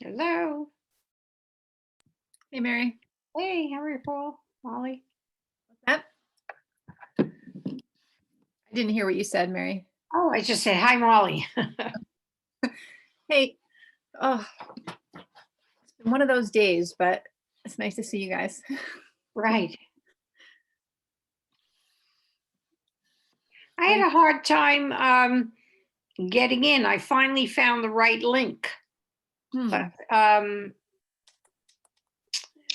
Hello. Hey, Mary. Hey, how are you, Paul? Molly? Yep. I didn't hear what you said, Mary. Oh, I just said hi, Molly. Hey, oh, it's been one of those days, but it's nice to see you guys. Right. I had a hard time getting in. I finally found the right link. But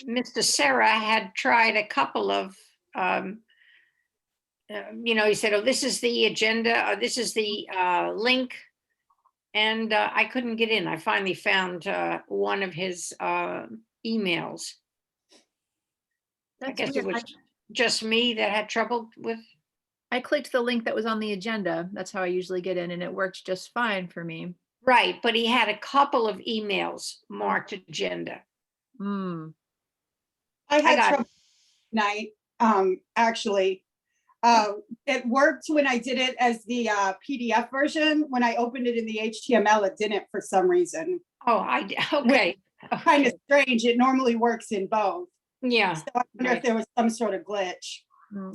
Mr. Serra had tried a couple of, he said, oh, this is the agenda, or this is the link. And I couldn't get in. I finally found one of his emails. I guess it was just me that had trouble with. I clicked the link that was on the agenda. That's how I usually get in, and it worked just fine for me. Right, but he had a couple of emails marked agenda. I had trouble tonight, actually. It worked when I did it as the PDF version. When I opened it in the HTML, it didn't for some reason. Oh, okay. Kind of strange. It normally works in both. Yeah. So I wonder if there was some sort of glitch.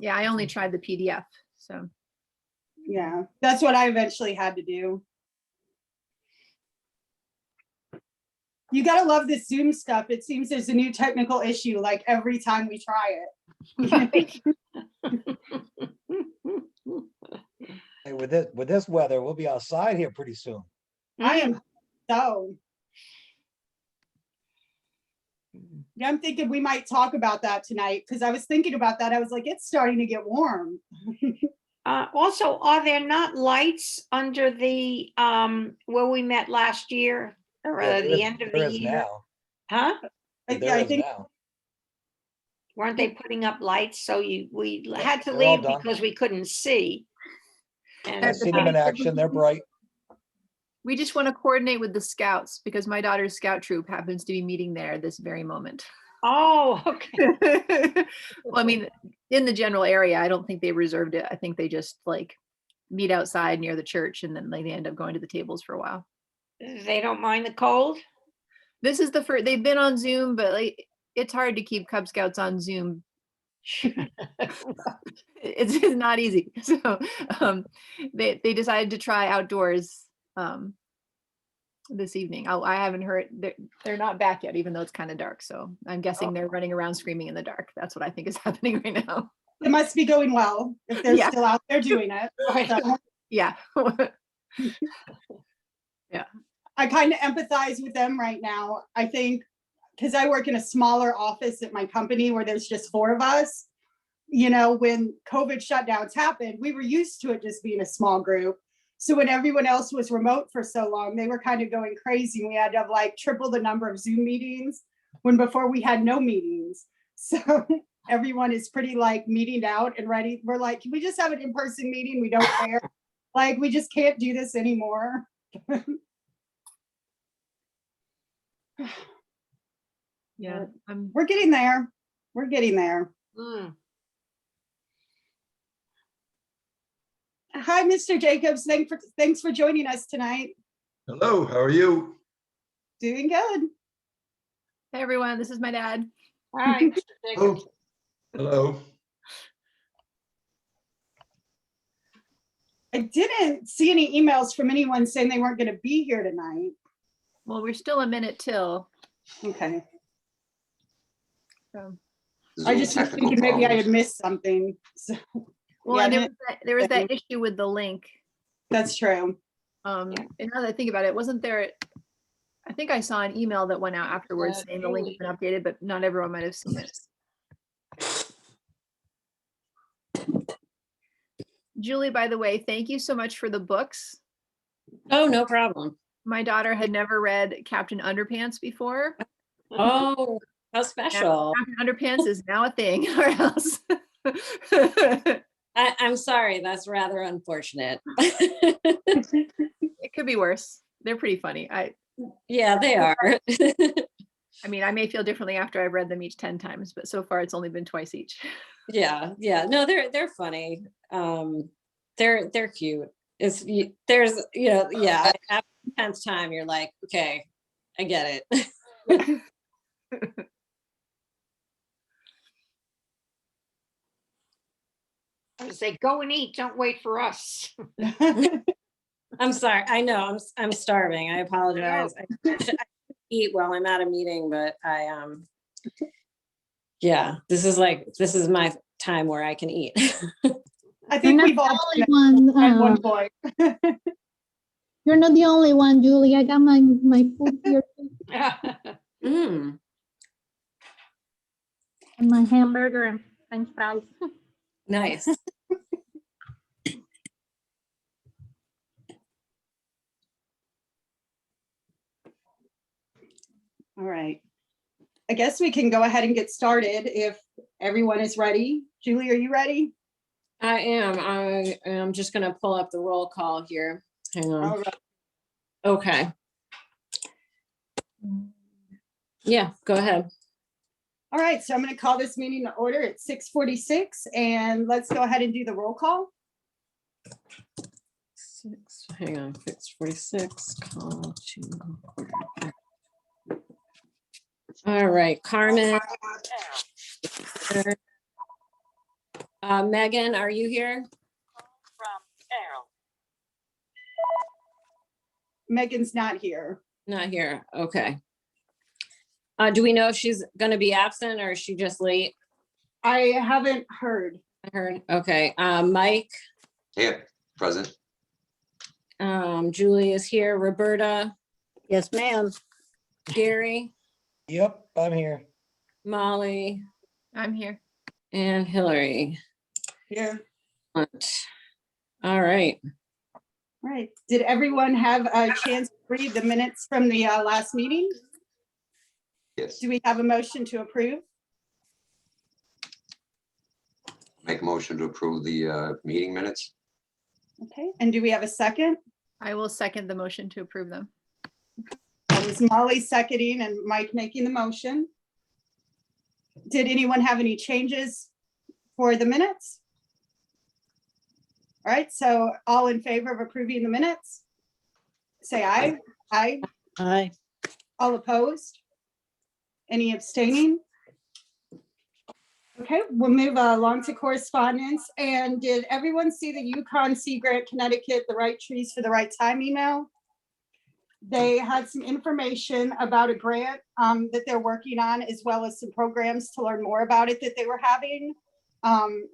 Yeah, I only tried the PDF. So yeah, that's what I eventually had to do. You gotta love this Zoom stuff. It seems there's a new technical issue like every time we try it. Hey, with this weather, we'll be outside here pretty soon. I am so. Yeah, I'm thinking we might talk about that tonight because I was thinking about that. I was like, it's starting to get warm. Also, are there not lights under the where we met last year or the end of the year? Now. Huh? I think now. Weren't they putting up lights? So we had to leave because we couldn't see. And I've seen them in action. They're bright. We just want to coordinate with the scouts because my daughter's scout troop happens to be meeting there this very moment. Oh, okay. Well, I mean, in the general area, I don't think they reserved it. I think they just like meet outside near the church and then they end up going to the tables for a while. They don't mind the cold? This is the first, they've been on Zoom, but like it's hard to keep Cub Scouts on Zoom. It's not easy. So they decided to try outdoors this evening. I haven't heard, they're not back yet, even though it's kind of dark. So I'm guessing they're running around screaming in the dark. That's what I think is happening right now. it must be going well if they're still out there doing it. So, yeah. yeah. I kind of empathize with them right now. I think because I work in a smaller office at my company where there's just 4 of us, you know, when COVID shutdowns happened, we were used to it just being a small group. So when everyone else was remote for so long, they were kind of going crazy. We had to have like triple the number of Zoom meetings when before we had no meetings. So everyone is pretty like meeting out and ready. We're like, can we just have an in-person meeting? We don't care. Like, we just can't do this anymore. Yeah, we're getting there. We're getting there. Hi, Mr. Jacobs. Thanks for joining us tonight. Hello, how are you? Doing good. Hey everyone, this is my dad. Hi, Mr. Jacobs. Oh, hello. I didn't see any emails from anyone saying they weren't going to be here tonight. Well, we're still a minute till. Okay. So. I just was thinking maybe I had missed something. So, well, yeah, there was that issue with the link. That's true. And now that I think about it, wasn't there? I think I saw an email that went out afterwards saying the link has been updated, but not everyone might have seen it. Julie, by the way, thank you so much for the books. Oh, no problem. My daughter had never read Captain Underpants before. Oh, how special. Captain Underpants is now a thing in our house. I'm sorry, that's rather unfortunate. It could be worse. They're pretty funny. Yeah, they are. I mean, I may feel differently after I've read them each 10 times, but so far it's only been twice each. Yeah. No, they're funny. They're cute. After the 10th time, you're like, okay, I get it. I would say, go and eat, don't wait for us. I'm sorry. I know I'm starving. I apologize. I should eat while I'm at a meeting, but yeah, this is my time where I can eat. I think not we've all the done only it at one. one point. You're not the only one, Julie. I got my food here too, Mm. and my hamburger and French fries. Nice. All right. I guess we can go ahead and get started if everyone is ready. Julie, are you ready? I am just gonna pull up the roll call here. Hang on. All right. Okay. Yeah, go ahead. All right, so I'm going to call this meeting to order at 6:46, and let's go ahead and do the roll call. Hang on, 6:46, call to order. All right, Carmen. Megan, are you here? Megan's not here. Not here, okay. Do we know if she's gonna be absent or is she just late? I haven't heard. I heard, okay, Mike, Here, present. Julie is here, Roberta, Yes, ma'am. Gary, Yep, I'm here. Molly, I'm here. and Hillary. Here. All right, All right. Did everyone have a chance to read the minutes from the last meeting? Yes, Do we have a motion to approve? make a motion to approve the meeting minutes. Okay, and do we have a second? I will second the motion to approve them. That was Molly seconding and Mike making the motion. Did anyone have any changes for the minutes? All right, so all in favor of approving the minutes? Say aye. Aye. Aye. All opposed? Any abstaining? Okay, we'll move along to correspondence. And did everyone see the UConn Sea Grant Connecticut, the right trees for the right time email? They had some information about a grant that they're working on, as well as some programs to learn more about it that they were having.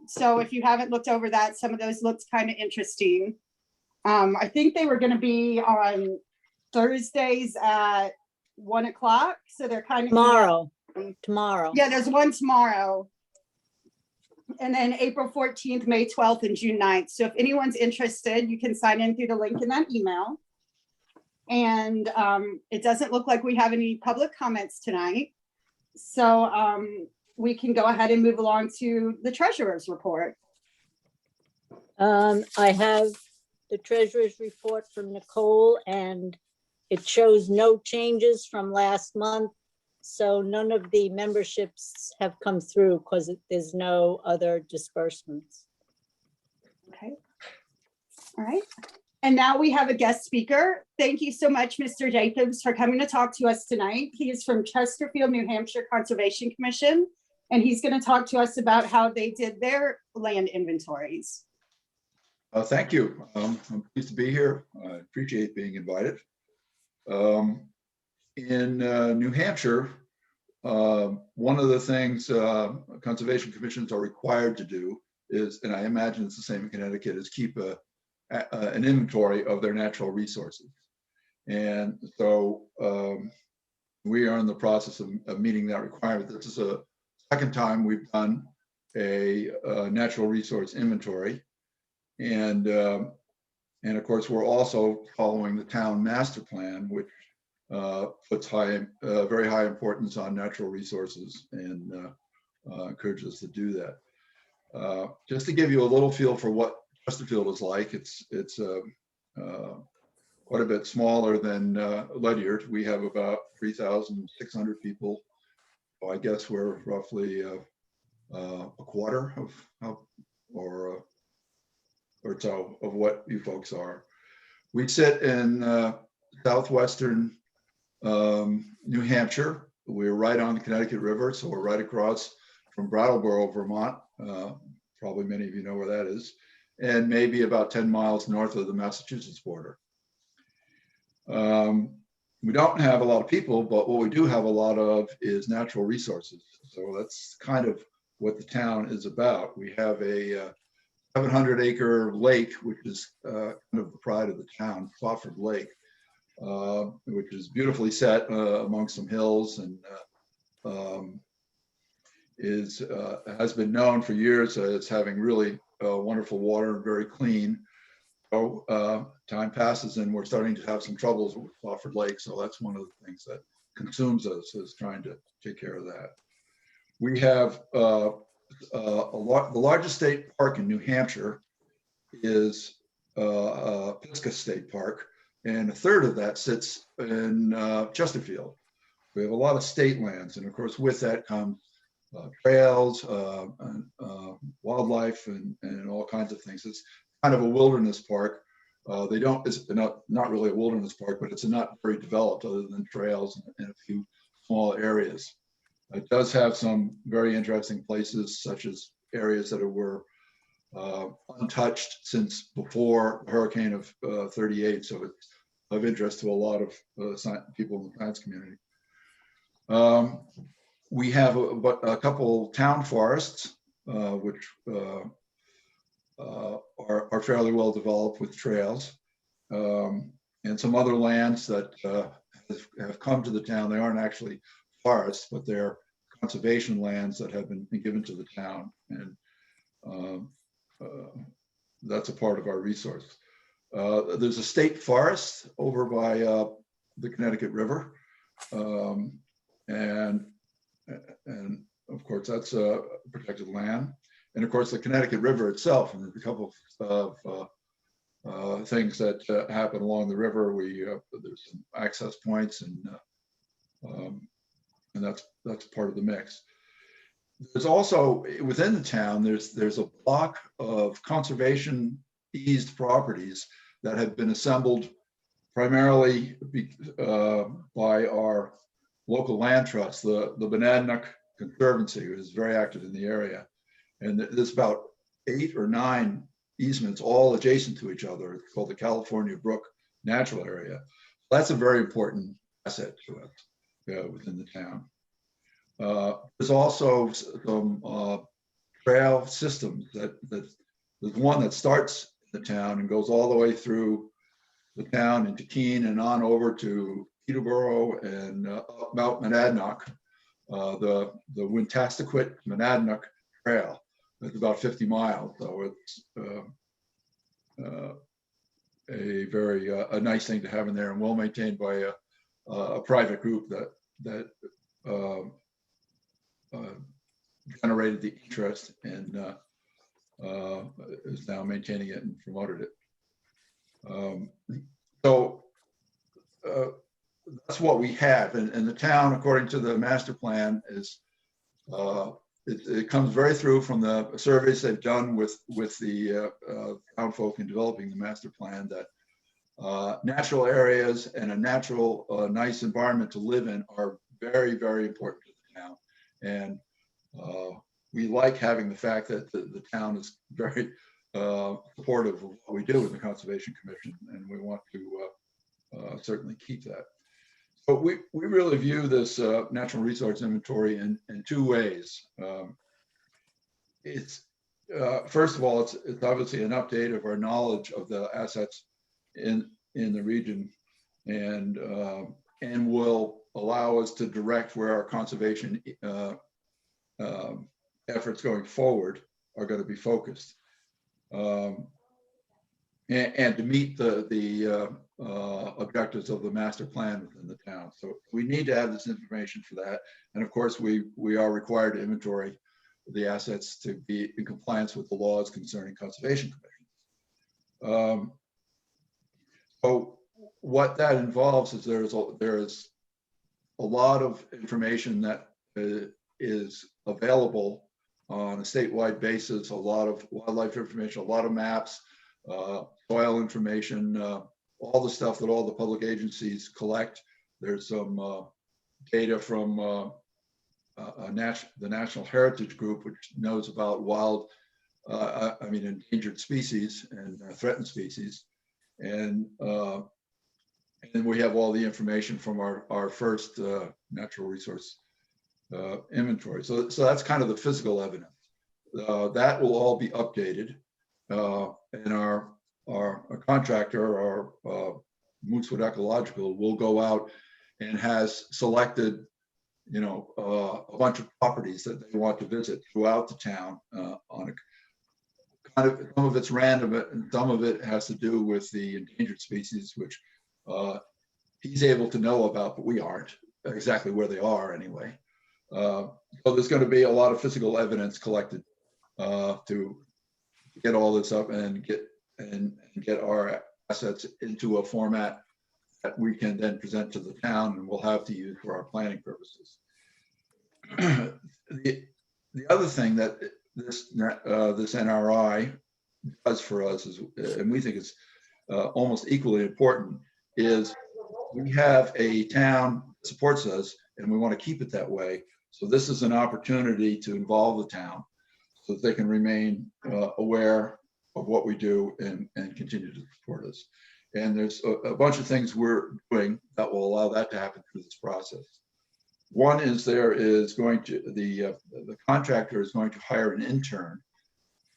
So if you haven't looked over that, some of those looked kind of interesting. I think they were going to be on Thursdays at 1 o'clock. So they're kind of Tomorrow. Yeah, there's one tomorrow. And then April 14th, May 12th, and June 9th. So if anyone's interested, you can sign in through the link in that email. And it doesn't look like we have any public comments tonight. So we can go ahead and move along to the treasurer's report. I have the treasurer's report from Nicole, and it shows no changes from last month. So none of the memberships have come through because there's no other disbursements. Okay. All right. And now we have a guest speaker. Thank you so much, Mr. Jacobs, for coming to talk to us tonight. He is from Chesterfield, New Hampshire Conservation Commission, and he's going to talk to us about how they did their land inventories. Thank you. I'm pleased to be here. I appreciate being invited. In New Hampshire, one of the things conservation commissions are required to do is, and I imagine it's the same in Connecticut, is keep an inventory of their natural resources. And so we are in the process of meeting that requirement. This is a second time we've done a natural resource inventory. And of course, we're also following the town master plan, which puts very high importance on natural resources and encourages us to do that. Just to give you a little feel for what Chesterfield is like, it's quite a bit smaller than Ledyard. We have about 3,600 people. So I guess we're roughly a quarter of or so of what you folks are. We sit in southwestern New Hampshire. We're right on the Connecticut River, so we're right across from Brattleboro, Vermont. Probably many of you know where that is, and maybe about 10 miles north of the Massachusetts border. We don't have a lot of people, but what we do have a lot of is natural resources. So that's kind of what the town is about. We have a 700-acre lake, which is kind of the pride of the town, Crawford Lake, which is beautifully set among some hills, and has been known for years as having really wonderful water, very clean. So time passes and we're starting to have some troubles with Crawford Lake. So that's one of the things that consumes us, is trying to take care of that. We have the largest state park in New Hampshire is Pisgah State Park, and a third of that sits in Chesterfield. We have a lot of state lands, and of course with that comes trails, wildlife, and all kinds of things. It's kind of a wilderness park. It's not really a wilderness park, but it's not very developed other than trails and a few small areas. It does have some very interesting places, such as areas that were untouched since before the hurricane of 38. So it's of interest to a lot of people in the science community. We have a couple town forests, which are fairly well developed with trails, and some other lands that have come to the town. They aren't actually forests, but they're conservation lands that have been given to the town, and that's a part of our resource. There's a state forest over by the Connecticut River, and of course that's a protected land. And of course, the Connecticut River itself, and there's a couple of things that happen along the river. There's some access points, and that's part of the mix. There's also within the town, there's a block of conservation eased properties that have been assembled primarily by our local land trust, the Monadnock Conservancy, who is very active in the area. And there's about 8 or 9 easements all adjacent to each other. It's called the California Brook Natural Area. That's a very important asset to us within the town. There's also some trail systems there's one that starts in the town and goes all the way through the town into Keene and on over to Peterborough and up Mount Monadnock, the Wintastaquit Monadnock Trail. It's about 50 miles, so it's a very nice thing to have in there, and well maintained by a private group that generated the interest and is now maintaining it and promoted it. So that's what we have, and the town, according to the master plan, is it comes very through from the surveys they've done with the town folk in developing the master plan, that natural areas and a natural nice environment to live in are very, very important to the town. And we like having the fact that the town is very supportive of what we do in the Conservation Commission, and we want to certainly keep that. But we really view this natural resource inventory in 2 ways. It's first of all, it's obviously an update of our knowledge of the assets in the region, and will allow us to direct where our conservation efforts going forward are going to be focused, and to meet the objectives of the master plan within the town. So we need to have this information for that. And of course, we are required to inventory the assets to be in compliance with the laws concerning conservation commissions. So what that involves is there is a lot of information that is available on a statewide basis, a lot of wildlife information, a lot of maps, soil information, all the stuff that all the public agencies collect There's some data from the National Heritage Group, which knows about endangered species and threatened species. And then we have all the information from our first natural resource inventory. So that's kind of the physical evidence. That will all be updated. And our contractor, Moosewood Ecological, will go out and has selected, a bunch of properties that they want to visit throughout the town on a kind of, some of it's random, and some of it has to do with the endangered species, which he's able to know about, but we aren't exactly where they are anyway. So there's going to be a lot of physical evidence collected to get all this up and get our assets into a format that we can then present to the town and we'll have to use for our planning purposes. The other thing that this NRI does for us is, and we think it's almost equally important, is we have a town that supports us and we want to keep it that way. So this is an opportunity to involve the town so that they can remain aware of what we do and continue to support us. And there's a bunch of things we're doing that will allow that to happen through this process. One is the contractor is going to hire an intern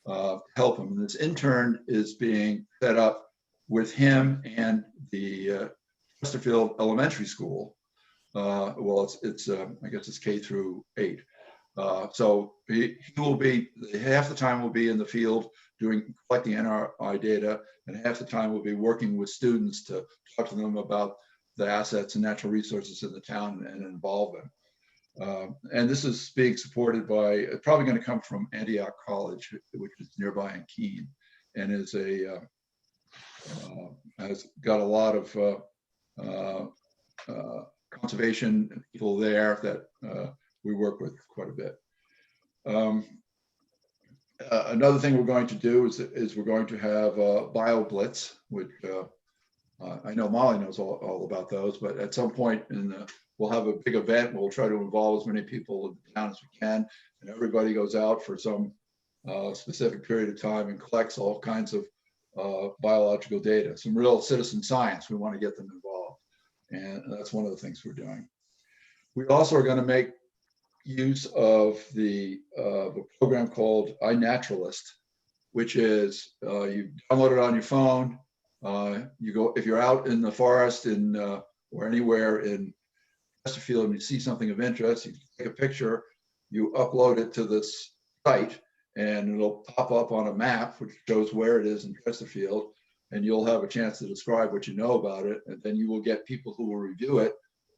to help him. And this intern is being set up with him and the Chesterfield Elementary School. Well, it's I guess it's K through 8. So he will be, half the time will be in the field collecting NRI data, and half the time will be working with students to talk to them about the assets and natural resources in the town and involve them. And this is being supported by, probably going to come from Antioch College, which is nearby in Keene, and is has got a lot of conservation people there that we work with quite a bit. Another thing we're going to do is we're going to have Bio Blitz, which I know Molly knows all about those, but at some point we'll have a big event. We'll try to involve as many people in the town as we can, and everybody goes out for some specific period of time and collects all kinds of biological data, some real citizen science. We want to get them involved, and that's one of the things we're doing. We also are going to make use of the program called iNaturalist, which is you download it on your phone. You go, if you're out in the forest or anywhere in Chesterfield and you see something of interest, you take a picture, you upload it to this site, and it'll pop up on a map which shows where it is in Chesterfield, and you'll have a chance to describe what you know about it, and then you will get people who will review it,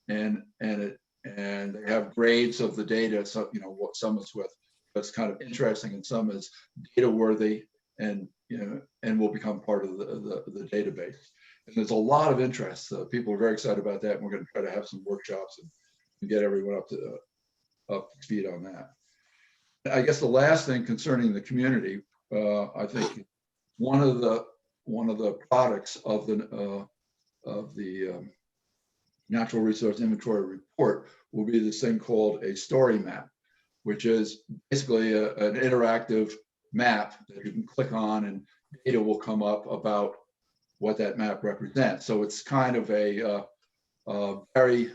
and they have grades of the data. So what some is with that's kind of interesting, and some is data worthy, and will become part of the database. And there's a lot of interest. People are very excited about that, and we're going to try to have some workshops and get everyone up to speed on that. I guess the last thing concerning the community, I think one of the products of the Natural Resource Inventory Report will be this thing called a story map, which is basically an interactive map that you can click on and data will come up about what that map represents. So it's kind of a very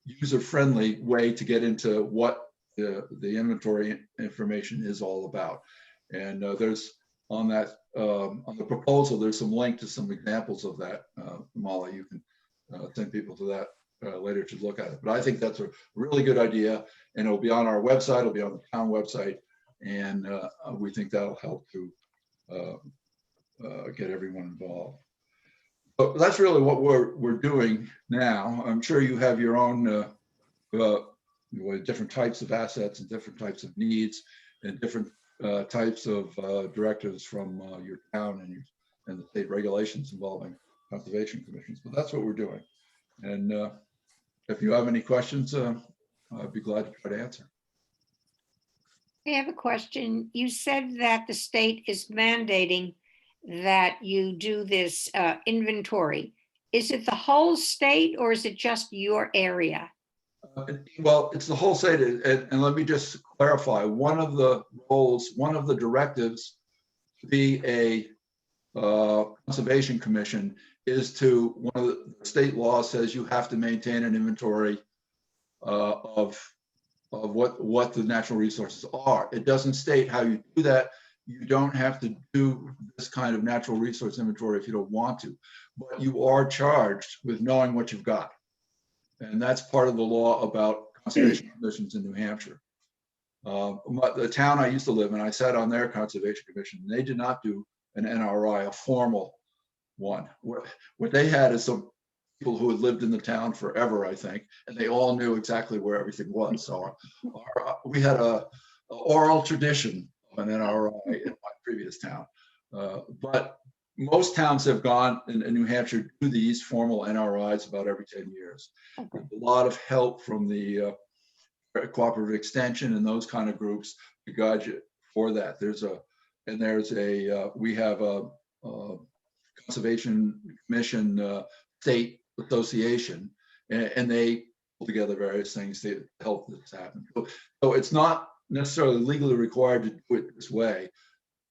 user-friendly way to get into what the inventory information is all about. And there's on the proposal, there's some link to some examples of that. Molly, you can send people to that later to look at it. But I think that's a really good idea, and it'll be on our website, it'll be on the town website, and we think that'll help to get everyone involved. But that's really what we're doing now. I'm sure you have your own different types of assets and different types of needs and different types of directives from your town and the state regulations involving conservation commissions. But that's what we're doing. And if you have any questions, I'd be glad to try to answer. I have a question. You said that the state is mandating that you do this inventory. is it the whole state or is it just your area? Well, it's the whole state, and let me just clarify, one of the roles, one of the directives to be a conservation commission is to, one of the state law says you have to maintain an inventory of what the natural resources are. It doesn't state how you do that. You don't have to do this kind of natural resource inventory if you don't want to, but you are charged with knowing what you've got. And that's part of the law about conservation commissions in New Hampshire. The town I used to live in, I sat on their conservation commission, and they did not do an NRI, a formal one. What they had is some people who had lived in the town forever, I think, and they all knew exactly where everything was. So we had a oral tradition of an NRI in my previous town. But most towns have gone in New Hampshire do these formal NRIs about every 10 years. Okay. A lot of help from the cooperative extension and those kind of groups to guide you for that. We have a conservation commission state association, and they pull together various things to help this happen. So it's not necessarily legally required to do it this way,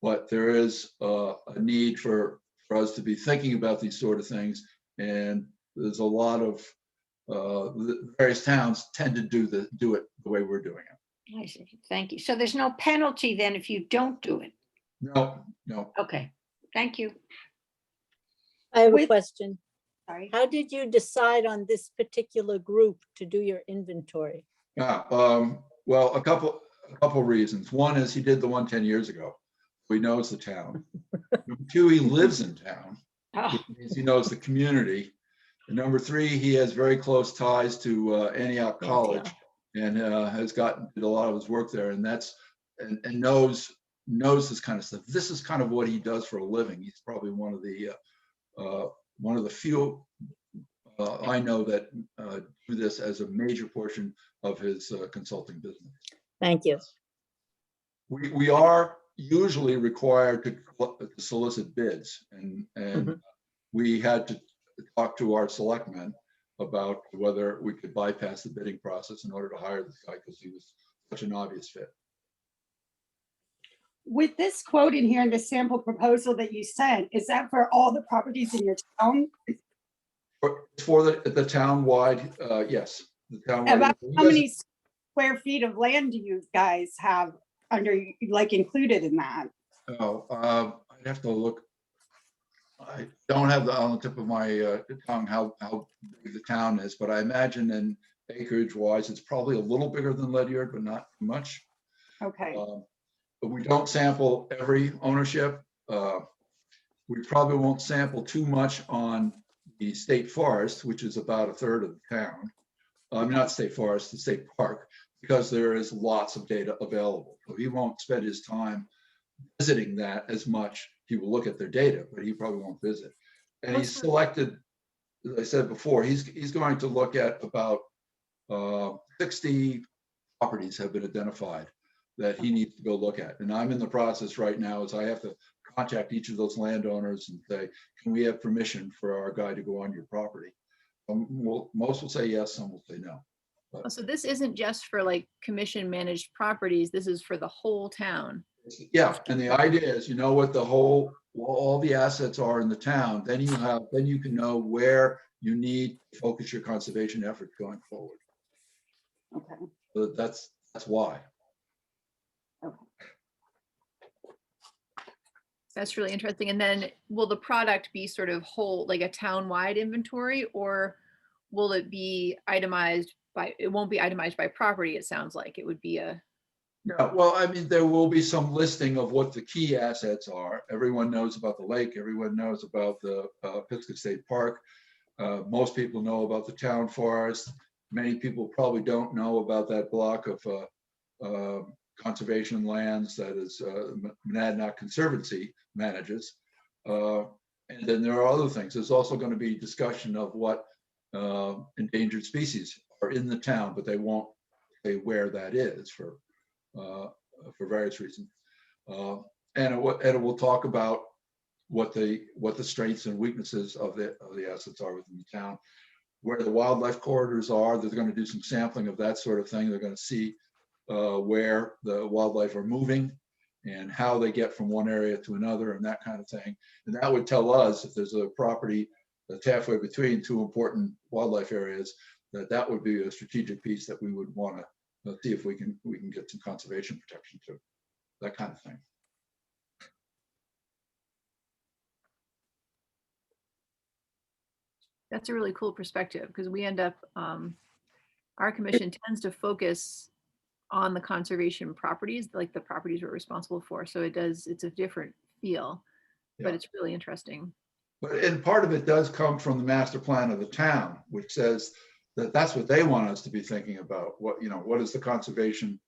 but there is a need for us to be thinking about these sort of things. And there's a lot of the various towns tend to do it the way we're doing it. I see. Thank you. So there's no penalty then if you don't do it? No. Okay, thank you. I have a With- question. Sorry. How did you decide on this particular group to do your inventory? Well, a couple reasons. One is he did the one 10 years ago. He knows the town. Number two, he lives in town. Oh, Which means he knows the community. And number three, he has very close ties to Antioch College and has did a lot of his work there, and knows this kind of stuff. This is kind of what he does for a living. He's probably one of the few I know that do this as a major portion of his consulting business. Thank you. We are usually required to solicit bids, and we had to talk to our selectmen about whether we could bypass the bidding process in order to hire this guy because he was such an obvious fit. With this quote in here and the sample proposal that you sent, is that for all the properties in your town? For the town-wide, yes. The town-wide. About how many square feet of land do you guys have included in that? I'd have to look. I don't have on the tip of my tongue how big the town is, but I imagine in acreage wise, it's probably a little bigger than Ledyard, but not too much. Okay. But we don't sample every ownership. We probably won't sample too much on the state forest, which is about a third of the town. Not state forest, the state park, because there is lots of data available. So he won't spend his time visiting that as much. He will look at their data, but he probably won't visit. And he's selected, as I said before, he's going to look at about 60 properties have been identified that he needs to go look at. And I'm in the process right now as I have to contact each of those landowners and say, can we have permission for our guy to go on your property? Most will say yes, some will say no. But So this isn't just for like commission managed properties. This is for the whole town. yeah, and the idea is, you know what all the assets are in the town, then you can know where you need to focus your conservation efforts going forward. Okay. So that's why. That's really interesting. And then will the product be sort of whole, like a town-wide inventory, or will it be itemized by, it won't be itemized by property, it sounds like. It would be a, Yeah, well, I mean, there will be some listing of what the key assets are. Everyone knows about the lake. Everyone knows about the Pisgah State Park. Most people know about the town forest. Many people probably don't know about that block of conservation lands that is Monadnock Conservancy manages. And then there are other things. There's also going to be discussion of what endangered species are in the town, but they won't say where that is for various reasons. And it will talk about what the strengths and weaknesses of the assets are within the town. Where the wildlife corridors are, they're going to do some sampling of that sort of thing. They're going to see where the wildlife are moving and how they get from one area to another and that kind of thing. And that would tell us if there's a property that's halfway between two important wildlife areas, that would be a strategic piece that we would want to see if we can get some conservation protection to, that kind of thing. That's a really cool perspective because we end up, our commission tends to focus on the conservation properties, like the properties we're responsible for. So it's a different feel, but Yeah. it's really interesting. And part of it does come from the master plan of the town, which says that that's what they want us to be thinking about. What is the conservation?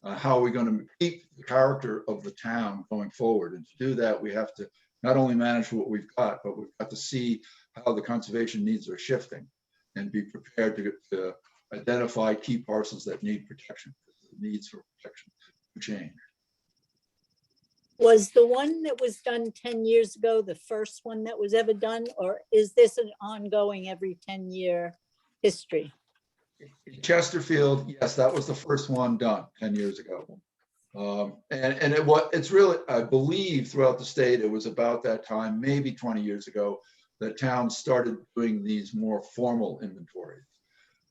How are we going to keep the character of the town going forward? And to do that, we have to not only manage what we've got, but we've got to see how the conservation needs are shifting and be prepared to identify key parcels that need protection. The needs for protection change. Was the one that was done 10 years ago the first one that was ever done, or is this an ongoing every 10-year history? Chesterfield, yes, that was the first one done 10 years ago. It's really, I believe throughout the state, it was about that time, maybe 20 years ago, that towns started doing these more formal inventories.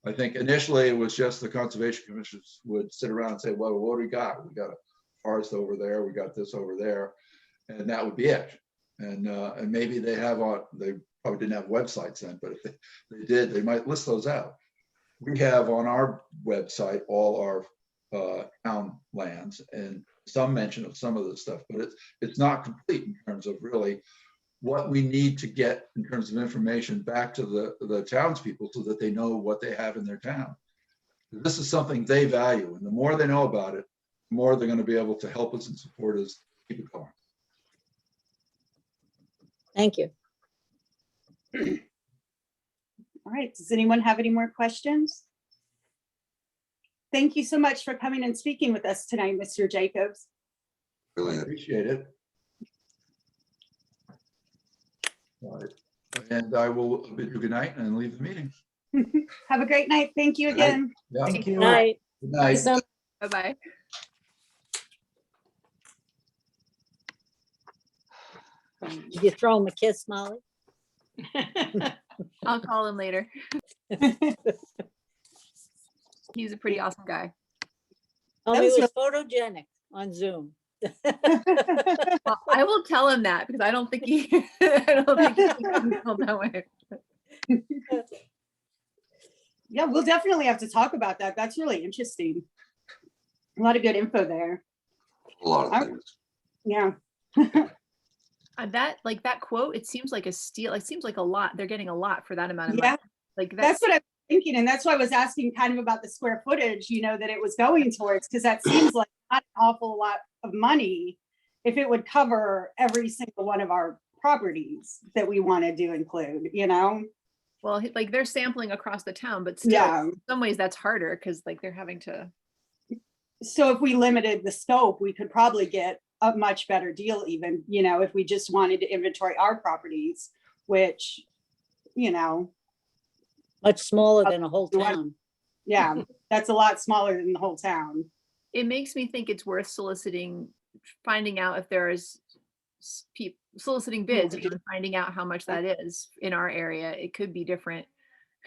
I think initially it was just the conservation commissioners would sit around and say, well, what do we got? We got a forest over there, we got this over there, and that would be it. And maybe they probably didn't have websites then, but if they did, they might list those out. We have on our website all our town lands and some mention of some of this stuff, but it's not complete in terms of really what we need to get in terms of information back to the townspeople so that they know what they have in their town. This is something they value, and the more they know about it, the more they're going to be able to help us and support us keep it going. Thank you. All right, does anyone have any more questions? Thank you so much for coming and speaking with us tonight, Mr. Jacobs. I Really, appreciate it. All right. And I will bid you good night and leave the meeting. Have a great night. Thank you Good night. again. Yeah. Thank you. Night. Good night. So Bye-bye. Did you throw him a kiss, Molly? I'll call him later. He's a pretty awesome guy. Oh, he was photogenic on Zoom. Well, I will tell him that because I don't think he can feel that way. Yeah, we'll definitely have to talk about that. That's really interesting. A lot of good info there. a lot of things. Yeah. That quote, it seems like a steal. It seems like a lot. They're getting a lot for that amount of Yeah. money. Like That's what I'm thinking. And that's why I was asking kind of about the square footage, that it was going towards, because that seems like not an awful lot of money if it would cover every single one of our properties that we wanted to include, Well, like they're sampling across the town, but still, Yeah. in some ways that's harder because like they're having to. So if we limited the scope, we could probably get a much better deal even, if we just wanted to inventory our properties, which, Much smaller than a whole town. yeah, that's a lot smaller than the whole town. It makes me think it's worth finding out if there's soliciting bids and finding out how much that is in our area. It could be different.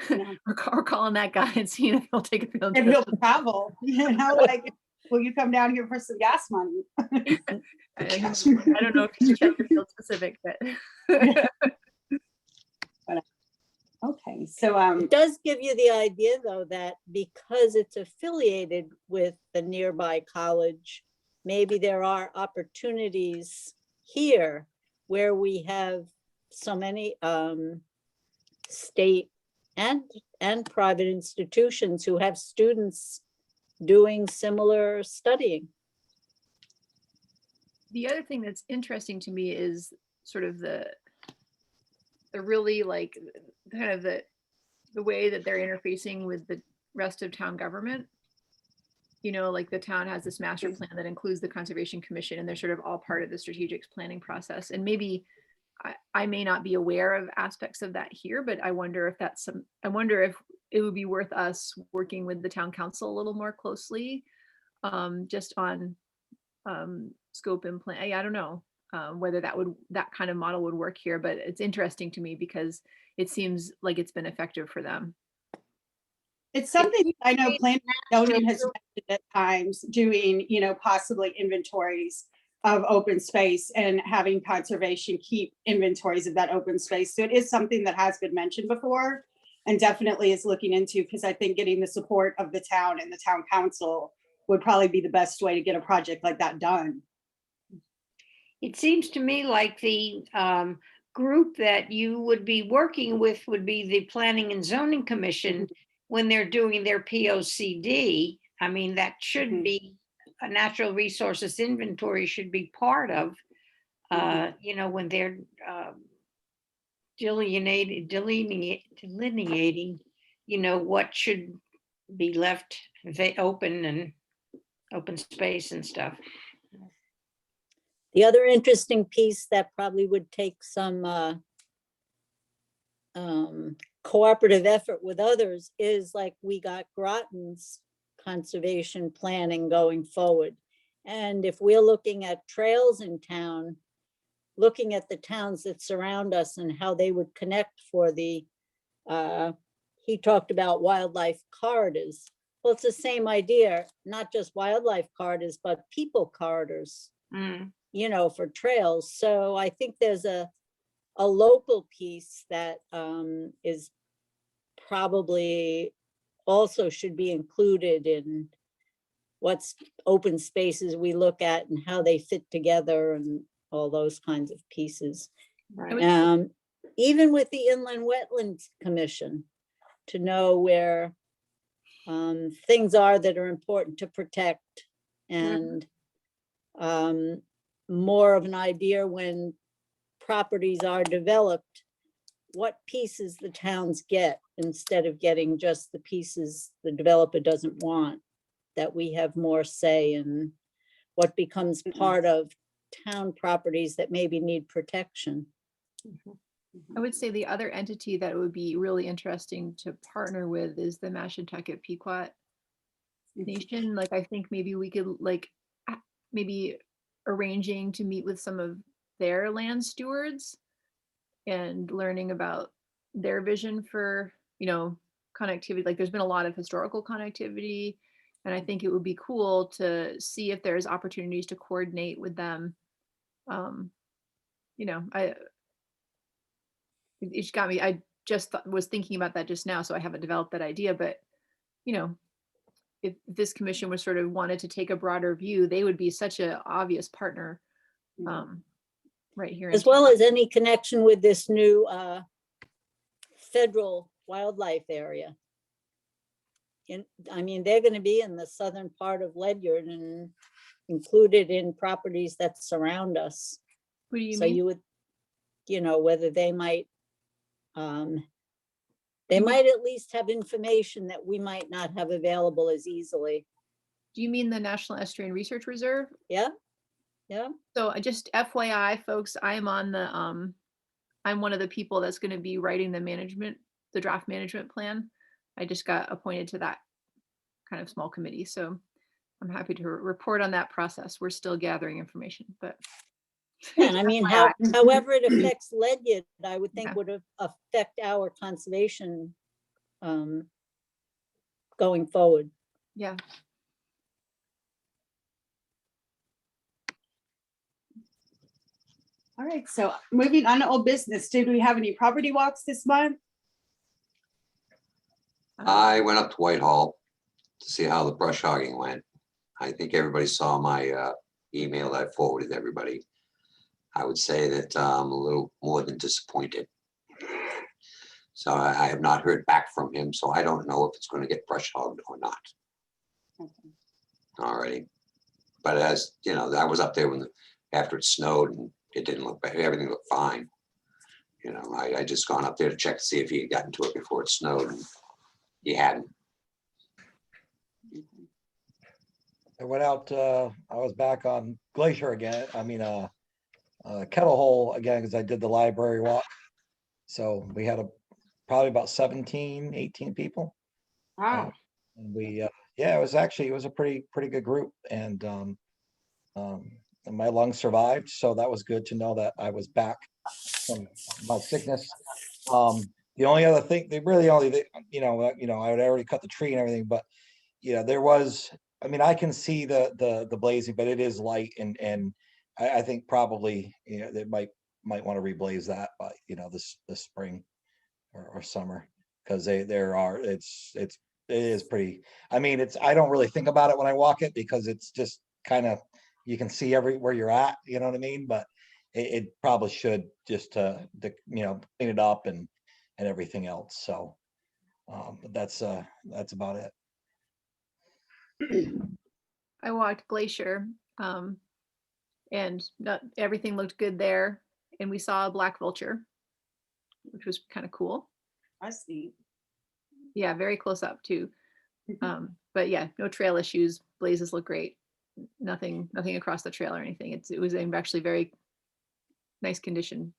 Yeah. or calling that guy and seeing if he'll take a field And trip. he'll travel, like, will you come down here for some gas money? I don't know if he's Chesterfield specific, but Okay, so, It does give you the idea, though, that because it's affiliated with the nearby college, maybe there are opportunities here where we have so many state and private institutions who have students doing similar studying. the other thing that's interesting to me is sort of the really like kind of the way that they're interfacing with the rest of town government. Like the town has this master plan that includes the Conservation Commission, and they're sort of all part of the strategic planning process. And maybe I may not be aware of aspects of that here, but I wonder if I wonder if it would be worth us working with the town council a little more closely, just on scope and plan. I don't know whether that kind of model would work here, but it's interesting to me because it seems like it's been effective for them. It's something I know planning and zoning has mentioned at times, doing, you know, possibly inventories of open space and having conservation keep inventories of that open space. So it is something that has been mentioned before and definitely is looking into, because I think getting the support of the town and the town council would probably be the best way to get a project like that done. It seems to me like the group that you would be working with would be the Planning and Zoning Commission when they're doing their POCD. I mean, that should be a natural resources inventory should be part of, you know, when they're delineating, you know, what should be left open and open space and stuff. The other interesting piece that probably would take some cooperative effort with others is like we got Groton's conservation planning going forward. And if we're looking at trails in town, looking at the towns that surround us and how they would connect for the, he talked about wildlife corridors. Well, it's the same idea, not just wildlife corridors, but people corridors, you know, for trails. So I think there's a local piece that is probably also should be included in what's open spaces we look at and how they fit together and all those kinds of pieces. Right. Even with the Inland Wetlands Commission, to know where things are that are important to protect, and more of an idea when properties are developed, what pieces the towns get instead of getting just the pieces the developer doesn't want, that we have more say in what becomes part of town properties that maybe need protection. I would say the other entity that would be really interesting to partner with is the Mashantucket Pequot Nation. Like, I think maybe we could maybe arranging to meet with some of their land stewards and learning about their vision for, you know, connectivity. Like, there's been a lot of historical connectivity, and I think it would be cool to see if there's opportunities to coordinate with them. You know, it's got me. I just was thinking about that just now, so I haven't developed that idea. But, you know, if this commission was sort of wanted to take a broader view, they would be such an obvious partner right here. As well as any connection with this new federal wildlife area. I mean, they're going to be in the southern part of Ledyard and included in properties that surround us. What do you So mean? you would, you know, whether they might at least have information that we might not have available as easily. Do you mean the National Estuarine Research Reserve? Yeah, yeah. So I just FYI, folks, I'm on the I'm one of the people that's going to be writing the draft management plan. I just got appointed to that kind of small committee, so I'm happy to report on that process. We're still gathering information, but And I mean, however it affects Ledyard, I would think would affect our conservation going forward. Yeah. All right, so moving on to old business. Did we have any property walks this month? I went up to Whitehall to see how the brush hogging went. I think everybody saw my email that I forwarded to everybody. I would say that I'm a little more than disappointed. So I have not heard back from him, so I don't know if it's going to get brush hogged or not. Alrighty. But as you know, I was up there after it snowed and it didn't look bad. Everything looked fine. You know, I just gone up there to check to see if he had gotten to it before it snowed, and he hadn't. I went out, I was back on Glacier again. I mean, Kettle Hole again, because I did the library walk. So we had probably about 17, 18 people. Wow. And we, yeah, it was a pretty good group, and my lungs survived, so that was good to know that I was back from my sickness. The only other thing, I had already cut the tree and everything, but there was, I mean, I can see the blazing, but it is light, and I think probably they might want to reblaze that by this spring or summer, because it is pretty. I mean, I don't really think about it when I walk it, because it's just kind of, you can see where you're at, you know what I mean? But it probably should, just to clean it up and everything else. So but that's about it. I walked Glacier, and everything looked good there. And we saw a black vulture, which was kind of cool. I see. Yeah, very close up too. But yeah, no trail issues. Blazes look great. Nothing across the trail or anything. It was in actually very nice condition.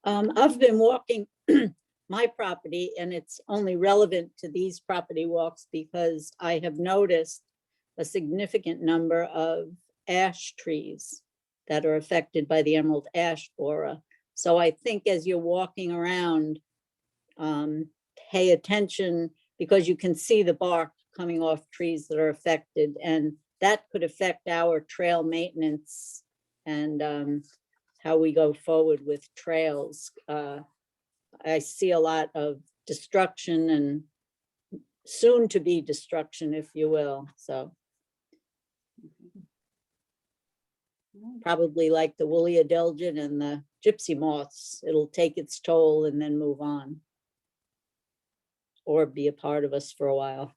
I've been walking my property, and it's only relevant to these property walks because I have noticed a significant number of ash trees that are affected by the emerald ash borer. So I think as you're walking around, pay attention, because you can see the bark coming off trees that are affected, and that could affect our trail maintenance and how we go forward with trails. I see a lot of destruction and soon to be destruction, if you will. So probably like the woolly adelgid and the gypsy moths, it'll take its toll and then move on, or be a part of us for a while.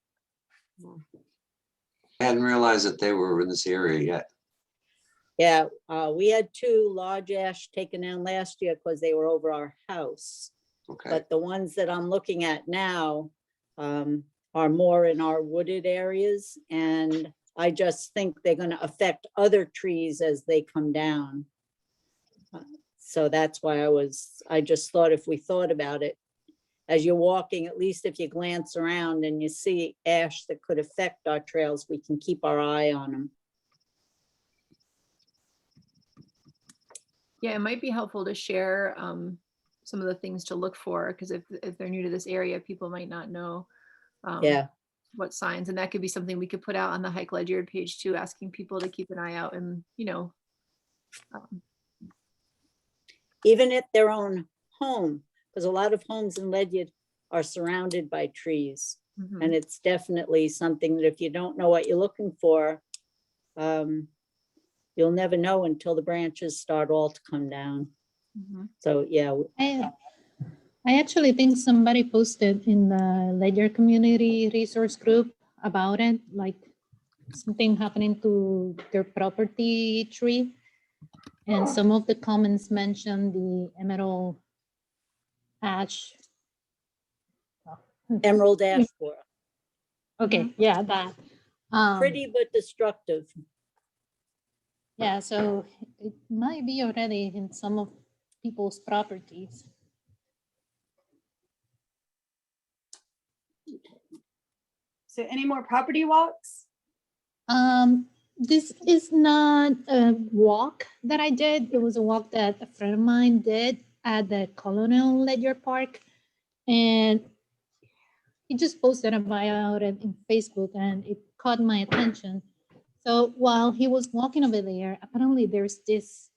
I hadn't realized that they were in this area yet. Yeah, we had 2 large ash taken down last year because they were over our house. Okay. But the ones that I'm looking at now are more in our wooded areas. And I just think they're going to affect other trees as they come down. So that's why I just thought, if we thought about it, as you're walking, at least if you glance around and you see ash that could affect our trails, we can keep our eye on them. Yeah, it might be helpful to share some of the things to look for, because if they're new to this area, people might not know Yeah. what signs, and that could be something we could put out on the Hike Ledyard page too, asking people to keep an eye out, and Even at their own home, because a lot of homes in Ledyard are surrounded by trees. mhm. And it's definitely something that if you don't know what you're looking for, you'll never know until the branches start all to come down. Mhm. So, yeah. I actually think somebody posted in the Ledyard community resource group about it, like something happening to their property tree. And some of the comments mentioned the emerald ash. Emerald ash borer, Okay, yeah, that. pretty but destructive. Yeah, so it might be already in some of people's properties. So any more property walks? This is not a walk that I did. It was a walk that a friend of mine did at the Colonial Ledyard Park. And he just posted about it in Facebook, and it caught my attention. So while he was walking over there, apparently there's this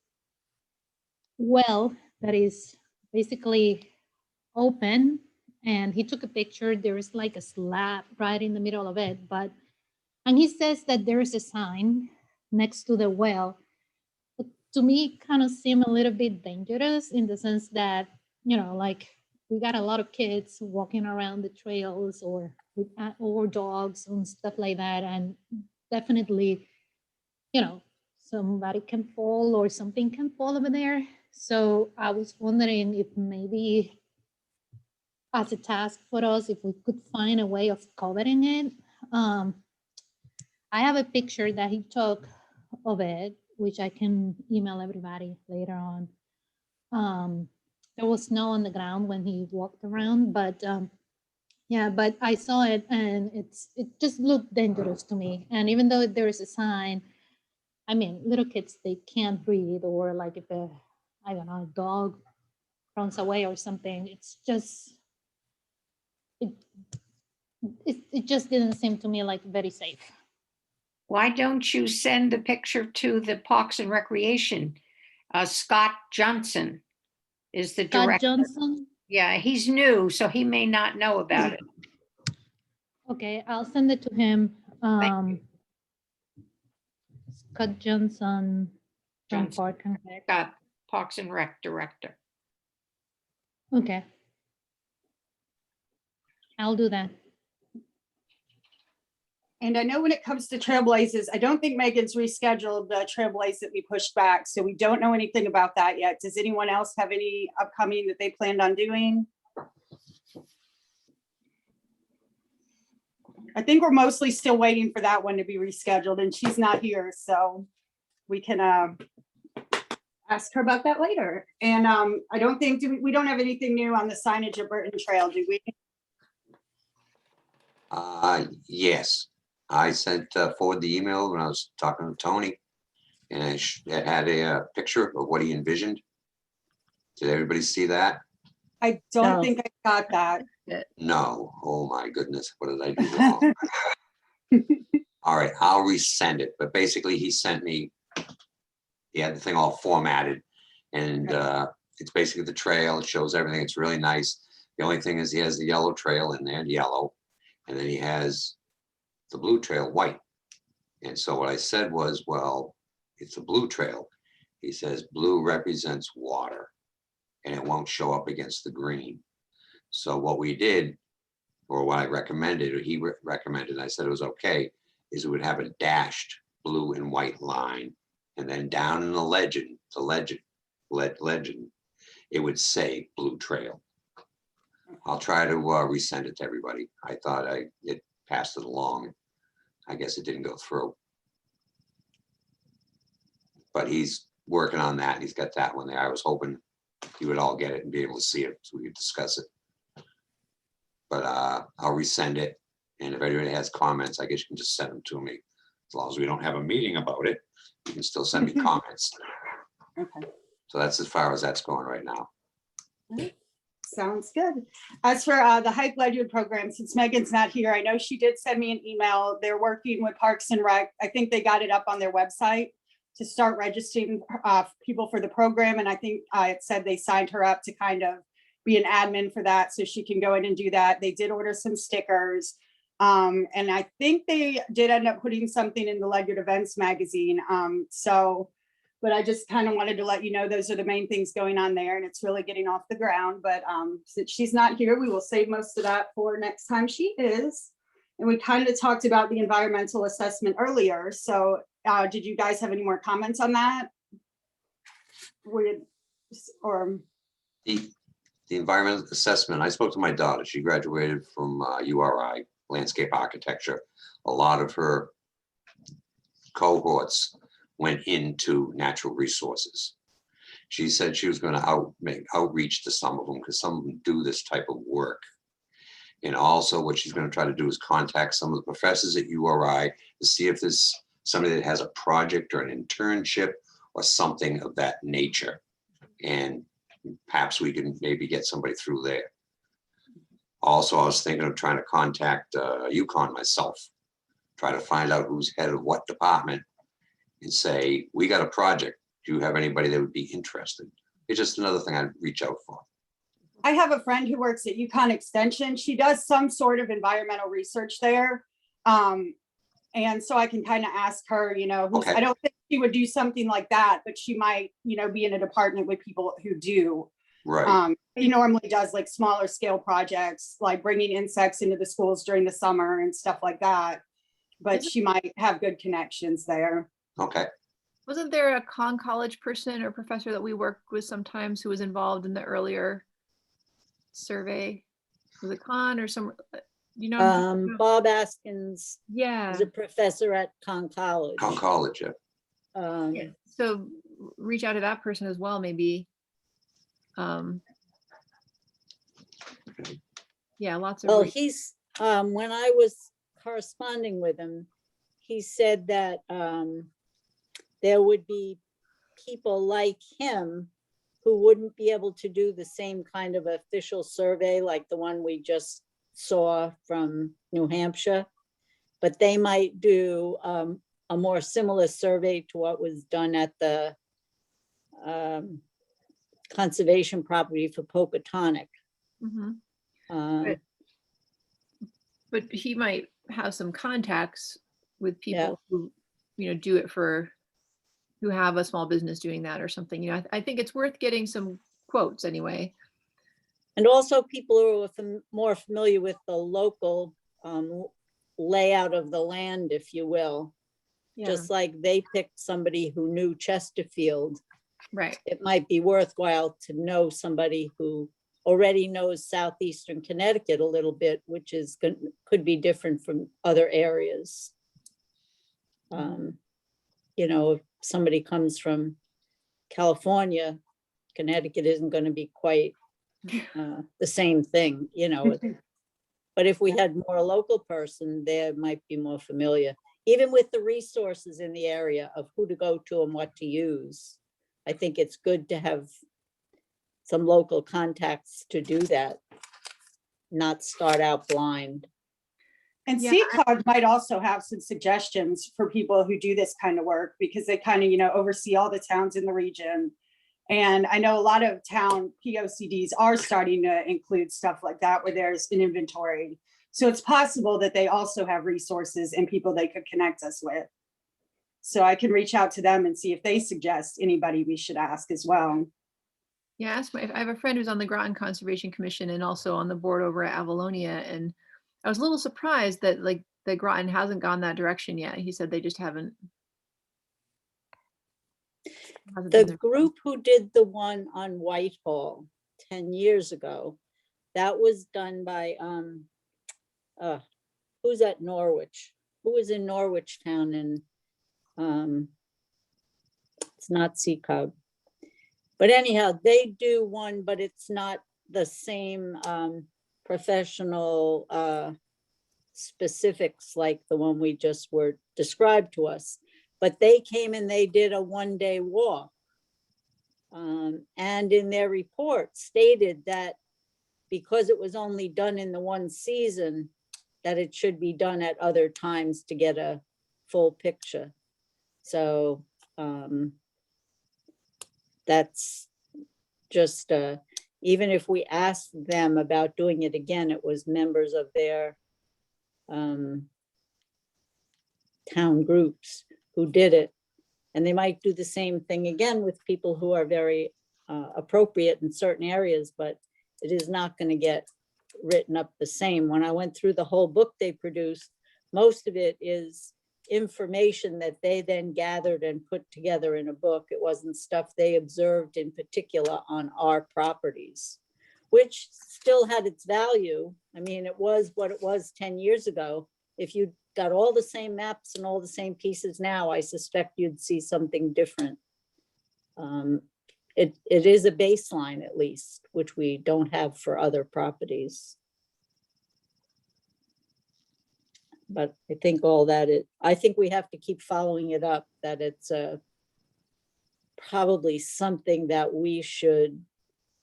well that is basically open, and he took a picture. There is like a slab right in the middle of it, and he says that there is a sign next to the well. But to me, it kind of seemed a little bit dangerous in the sense that, like we got a lot of kids walking around the trails or dogs and stuff like that. And definitely, somebody can fall or something can fall over there. So I was wondering if maybe as a task for us, if we could find a way of covering it. I have a picture that he took of it which I can email everybody later on. There was snow on the ground when he walked around, but yeah, but I saw it and it just looked dangerous to me. And even though there is a sign, I mean, little kids, they can't breathe, or like if I don't know, a dog runs away or something, it's just, it just didn't seem to me like very safe. Why don't you send the picture to the Parks and Recreation? Scott Johnson is the Scott director. Johnson? Yeah, he's new, so he may not know about it. Okay, I'll send it to him. Thank Scott Johnson from Johnson. Park and Rec. Scott, Parks and Rec Director. Okay. I'll do that. And I know when it comes to Trailblazers, I don't think Megan's rescheduled the Trailblaze that we pushed back. So we don't know anything about that yet. Does anyone else have any upcoming that they planned on doing? I think we're mostly still waiting for that one to be rescheduled, and she's not here, so we can ask her about that later. And I don't think, we don't have anything new on the signage of Burton Trail, do we? Yes, I sent forward the email when I was talking to Tony, and it had a picture of what he envisioned. Did everybody see that? I don't No. think I got that. No. Oh my goodness, what did I do wrong? All right, I'll resend it. But basically, he sent me, he had the thing all formatted, and it's basically the trail. It shows everything. It's really nice. The only thing is he has the yellow trail in there, yellow, and then he has the blue trail white. And so what I said was, well, it's a blue trail. He says blue represents water, and it won't show up against the green. So what we did, or what I recommended, or he recommended, I said it was okay, is it would have a dashed blue and white line. And then down in the legend, it would say blue trail. I'll try to resend it to everybody. I thought it passed it along. I guess it didn't go through. But he's working on that. He's got that one there. I was hoping he would all get it and be able to see it so we could discuss it. But I'll resend it. And if anybody has comments, I guess you can just send them to me. As long as we don't have a meeting about it, you can still send me comments. Okay. So that's as far as that's going right now. Sounds good. As for the Hike Ledyard program, since Megan's not here, I know she did send me an email. They're working with Parks and Rec. I think they got it up on their website to start registering people for the program. And I think it said they signed her up to kind of be an admin for that, so she can go in and do that. They did order some stickers. And I think they did end up putting something in the Ledyard Events magazine. But I just kind of wanted to let you know those are the main things going on there, and it's really getting off the ground. But since she's not here, we will save most of that for next time she is. And we kind of talked about the environmental assessment earlier. So did you guys have any more comments on that? The environmental assessment, I spoke to my daughter. She graduated from URI, landscape architecture. A lot of her cohorts went into natural resources. She said she was going to make outreach to some of them, because some of them do this type of work. And also what she's going to try to do is contact some of the professors at URI to see if there's somebody that has a project or an internship or something of that nature. And perhaps we can maybe get somebody through there. Also, I was thinking of trying to contact UCONN myself, try to find out who's head of what department, and say, we got a project. Do you have anybody that would be interested? It's just another thing I'd reach out for. I have a friend who works at UConn Extension. She does some sort of environmental research there. And so I can kind of ask her, Okay. I don't think she would do something like that, but she might, be in a department with people who do. Right. He normally does like smaller scale projects, like bringing insects into the schools during the summer and stuff like that. But she might have good connections there. Okay. Wasn't there a Conn College person or professor that we worked with sometimes who was involved in the earlier survey? Was it Conn or some, Bob Askins Yeah. is a professor at Conn College. Conn College, yeah. So reach out to that person as well, maybe. Yeah, lots of. Well, he's, when I was corresponding with him, he said that there would be people like him who wouldn't be able to do the same kind of official survey like the one we just saw from New Hampshire, but they might do a more similar survey to what was done at the conservation property for Pocatonic. Mhm. Uh, But he might have some contacts with Yeah. people who, do it who have a small business doing that or something. I think it's worth getting some quotes anyway. And also people who are more familiar with the local layout of the land, if you will. Yeah, Just like they picked somebody who knew Chesterfield, right. it might be worthwhile to know somebody who already knows southeastern Connecticut a little bit, which is could be different from other areas. If somebody comes from California, Connecticut isn't going to be quite the same thing, But if we had more local person, they might be more familiar, even with the resources in the area of who to go to and what to use. I think it's good to have some local contacts to do that, not start out blind. And Yeah, COG might also have some suggestions for people who do this kind of work, because they kind of, oversee all the towns in the region. And I know a lot of town POCDs are starting to include stuff like that, where there's an inventory. So it's possible that they also have resources and people they could connect us with. So I can reach out to them and see if they suggest anybody we should ask as well. Yeah, I have a friend who's on the Groton Conservation Commission and also on the board over at Avalonia, and I was a little surprised that the Groton hasn't gone that direction yet. He said they just haven't. hasn't been The there. group who did the one on Whitehall 10 years ago, that was done by, who's at Norwich? Who was in Norwich Town? And it's not CCOG. But anyhow, they do one, but it's not the same professional specifics like the one we just were described to us. But they came and they did a one-day walk. And in their report stated that because it was only done in the one season, that it should be done at other times to get a full picture. So that's just, even if we asked them about doing it again, it was members of their town groups who did it. And they might do the same thing again with people who are very appropriate in certain areas, but it is not going to get written up the same. When I went through the whole book they produced, most of it is information that they then gathered and put together in a book. It wasn't stuff they observed in particular on our properties, which still had its value. I mean, it was what it was 10 years ago. If you got all the same maps and all the same pieces now, I suspect you'd see something different. It is a baseline, at least, which we don't have for other properties. But I think I think we have to keep following it up, that it's probably something that we should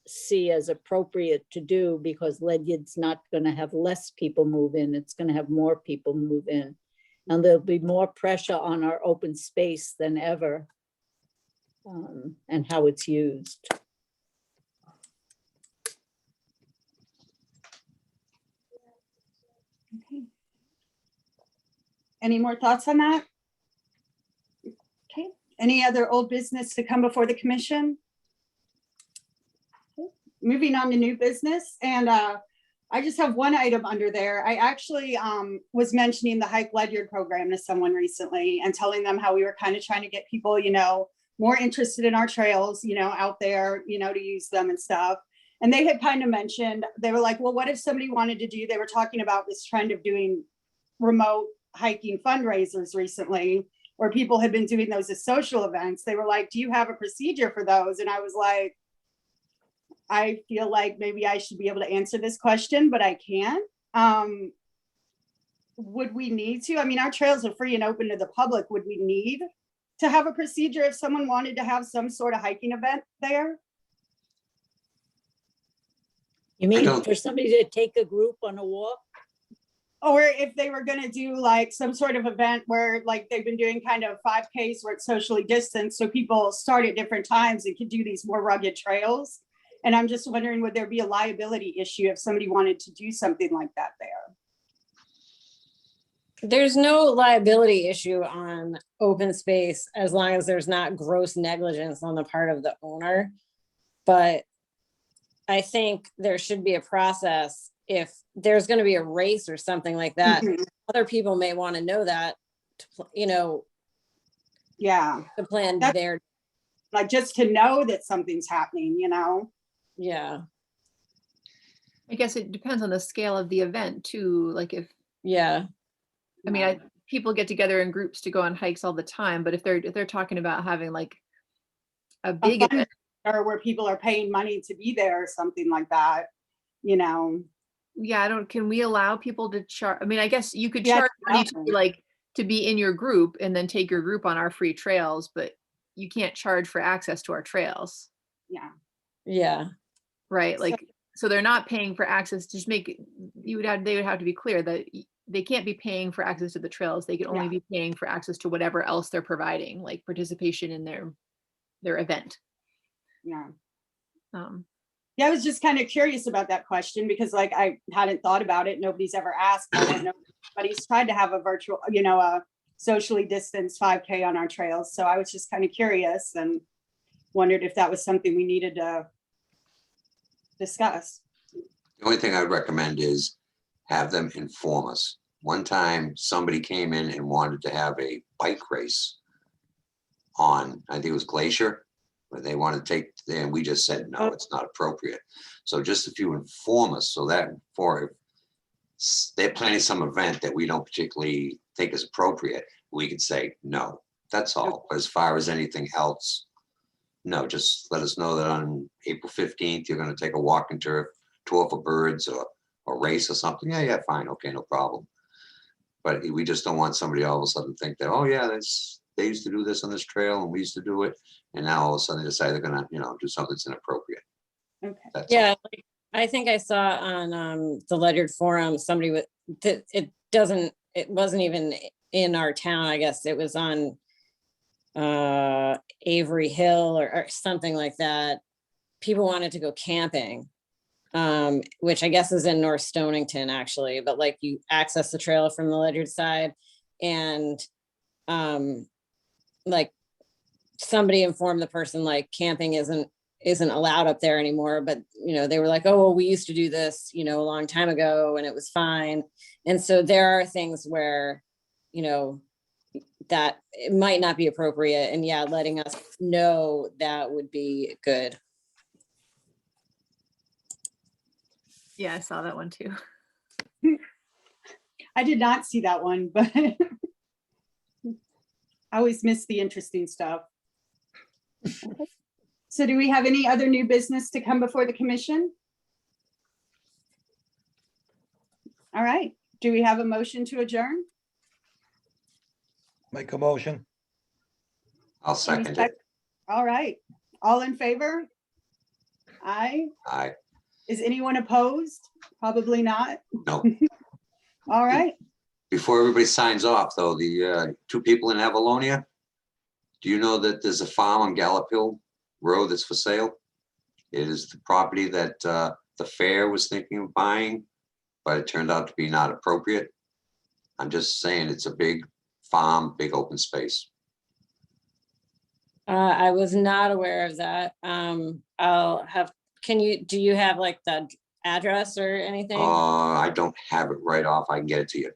see as appropriate to do, because Ledyard's not going to have less people move in, it's going to have more people move in. And there'll be more pressure on our open space than ever, and how it's used. Okay. Any more thoughts on that? Okay, any other old business to come before the commission? Moving on to new business, and I just have one item under there. I actually was mentioning the Hike Ledyard program to someone recently and telling them how we were kind of trying to get people, more interested in our trails, out there, to use them and stuff. And they had kind of mentioned, they were like, well, what if somebody wanted to do, they were talking about this trend of doing remote hiking fundraisers recently. or people had been doing those as social events. They were like, do you have a procedure for those? And I was like, I feel like maybe I should be able to answer this question, but I can't. Would we need to? I mean, our trails are free and open to the public. Would we need to have a procedure if someone wanted to have some sort of hiking event there? You mean don't- for somebody to take a group on a walk? Or if they were gonna do like some sort of event where like they've been doing kind of 5Ks where it's socially distanced, so people start at different times and could do these more rugged trails. And I'm just wondering, would there be a liability issue if somebody wanted to do something like that there? There's no liability issue on open space as long as there's not gross negligence on the part of the owner. But I think there should be a process if there's going to be a race or something like that. Mhm. Other people may want to know that, Yeah, to plan That's- their, like just to know that something's happening, you know? yeah, I guess it depends on the scale of the event too. Like if, yeah. I mean, people get together in groups to go on hikes all the time, but if they're talking about having like a A big fun event, or where people are paying money to be there or something like that, you know? yeah, can we allow people to charge? I mean, I guess you could Yeah, charge money to definitely. like, to be in your group and then take your group on our free trails, but you can't charge for access to our trails, Yeah, Yeah, right? So- Like, so they're not paying for access, just make, they would have to be clear that they can't be paying for access to the trails. They can only Yeah. be paying for access to whatever else they're providing, like participation in their event. yeah. Um, Yeah, I was just kind of curious about that question because like I hadn't thought about it. Nobody's ever asked. I don't know. Nobody's tried to have a virtual, you know, a socially distanced 5K on our trails. So I was just kind of curious and wondered if that was something we needed to discuss. The only thing I'd recommend is have them inform us. One time, somebody came in and wanted to have a bike race on, I think it was Glacier, where they wanted to take, and we just said, no, it's not appropriate. So just if you inform us, so that for they're planning some event that we don't particularly think is appropriate, we could say, no, that's all. But as far as anything else, no, just let us know that on April 15th, you're gonna take a walking tour for birds or a race or something. Yeah, fine, okay, no problem. But we just don't want somebody all of a sudden think that, oh yeah, they used to do this on this trail and we used to do it. And now all of a sudden they decide they're gonna, do something that's inappropriate. Okay. That's all. yeah. Like, I think I saw on the Ledyard forum, somebody with, it wasn't even in our town, I guess. It was on Avery Hill or something like that. People wanted to go camping, which I guess is in North Stonington actually, but like you access the trail from the Ledyard side and like somebody informed the person like camping isn't allowed up there anymore, but they were like, oh, well, we used to do this, a long time ago and it was fine. And so there are things where, that it might not be appropriate, and yeah, letting us know that would be good. yeah, I saw that one too. I did not see that one, but I always miss the interesting stuff. So do we have any other new business to come before the commission? All right, do we have a motion to adjourn? Make a motion. I'll Any second sec- it. All right, all in favor? Aye. Aye. Is anyone opposed? Probably not. No. All right, Before everybody signs off, though, the two people in Avalonia, do you know that there's a farm on Gallop Hill Road that's for sale? It is the property that the fair was thinking of buying, but it turned out to be not appropriate. I'm just saying it's a big farm, big open space. I was not aware of that. Do you have like the address or anything? I don't have it right off. I can get it to you.